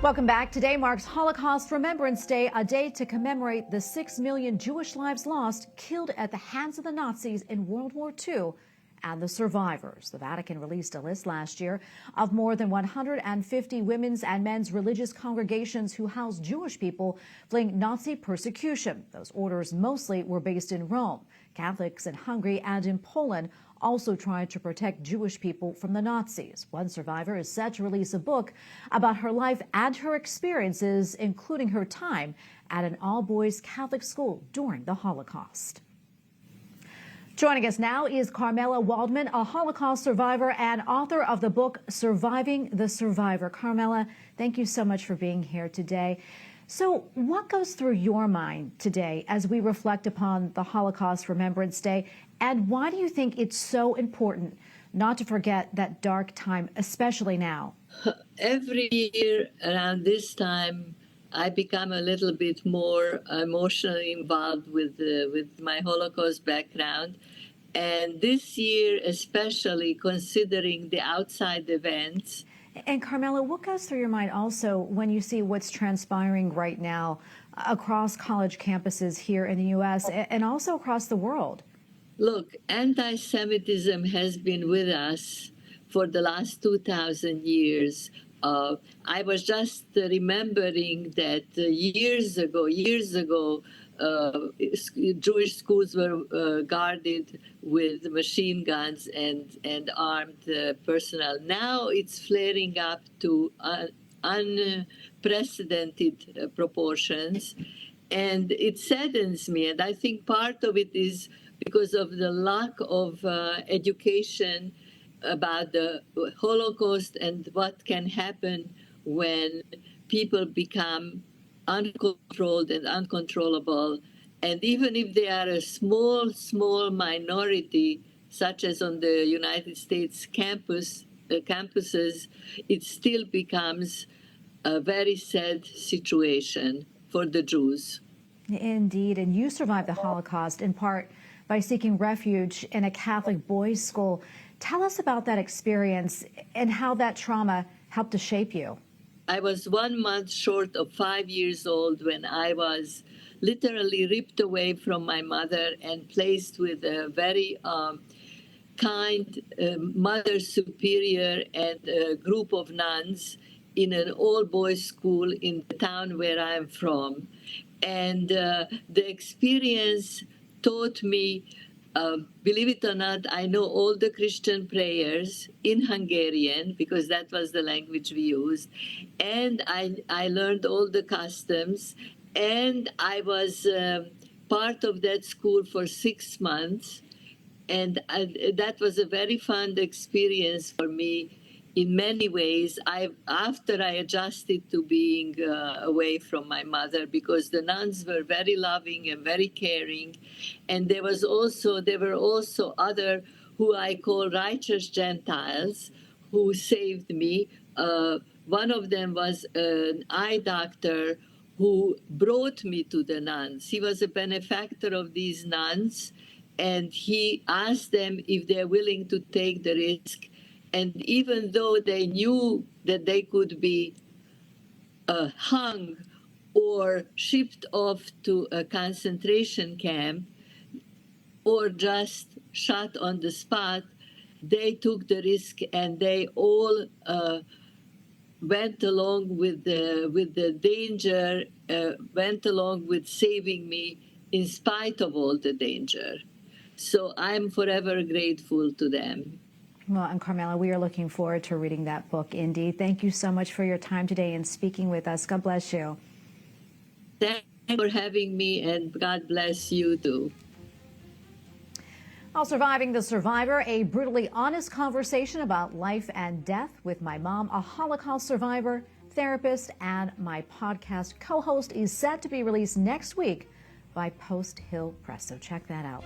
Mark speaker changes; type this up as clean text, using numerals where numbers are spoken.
Speaker 1: Welcome back. Today marks Holocaust Remembrance Day, a day to commemorate the 6 million Jewish lives lost, killed at the hands of the Nazis in World War II, and the survivors. The Vatican released a list last year of more than 150 women's and men's religious congregations who house Jewish people fleeing Nazi persecution. Those orders mostly were based in Rome. Catholics in Hungary and in Poland also tried to protect Jewish people from the Nazis. One survivor is set to release a book about her life and her experiences, including her time at an all-boys Catholic school during the Holocaust. Joining us now is Karmela Waldman, a Holocaust survivor and author of the book Surviving the Survivor. Karmela, thank you so much for being here today. So what goes through your mind today as we reflect upon the Holocaust Remembrance Day, and why do you think it's so important not to forget that dark time, especially now?
Speaker 2: Every year around this time, I become a little bit more emotionally involved with my Holocaust background. And this year, especially considering the outside events.
Speaker 1: And Karmela, what goes through your mind also when you see what's transpiring right now across college campuses here in the U.S. and also across the world?
Speaker 2: Look, anti-Semitism has been with us for the last 2,000 years. I was just remembering that years ago, Jewish schools were guarded with machine guns and armed personnel. Now it's flaring up to unprecedented proportions, and it saddens me. And I think part of it is because of the lack of education about the Holocaust and what can happen when people become uncontrolled and uncontrollable. And even if they are a small minority, such as on the United States campuses, it still becomes a very sad situation for the Jews.
Speaker 1: Indeed, and you survived the Holocaust in part by seeking refuge in a Catholic boys' school. Tell us about that experience and how that trauma helped to shape you.
Speaker 2: I was 1 month short of 5 years old when I was literally ripped away from my mother and placed with a very kind mother superior and a group of nuns in an all-boys school in the town where I am from. And the experience taught me, believe it or not, I know all the Christian prayers in Hungarian because that was the language we used. And I learned all the customs. And I was part of that school for 6 months. And that was a very fun experience for me in many ways. After I adjusted to being away from my mother, because the nuns were very loving and very caring, and there were also other who I call righteous Gentiles who saved me. One of them was an eye doctor who brought me to the nuns. He was a benefactor of these nuns, and he asked them if they're willing to take the risk. And even though they knew that they could be hung or shipped off to a concentration camp or just shot on the spot, they took the risk, and they all went along with the danger, went along with saving me in spite of all the danger. So I'm forever grateful to them.
Speaker 1: Well, and Karmela, we are looking forward to reading that book, indeed. Thank you so much for your time today and speaking with us. God bless you.
Speaker 2: Thank you for having me, and God bless you too.
Speaker 1: While Surviving the Survivor, a brutally honest conversation about life and death with my mom, a Holocaust survivor, therapist, and my podcast co-host, is set to be released next week by Post Hill Press. So check that out.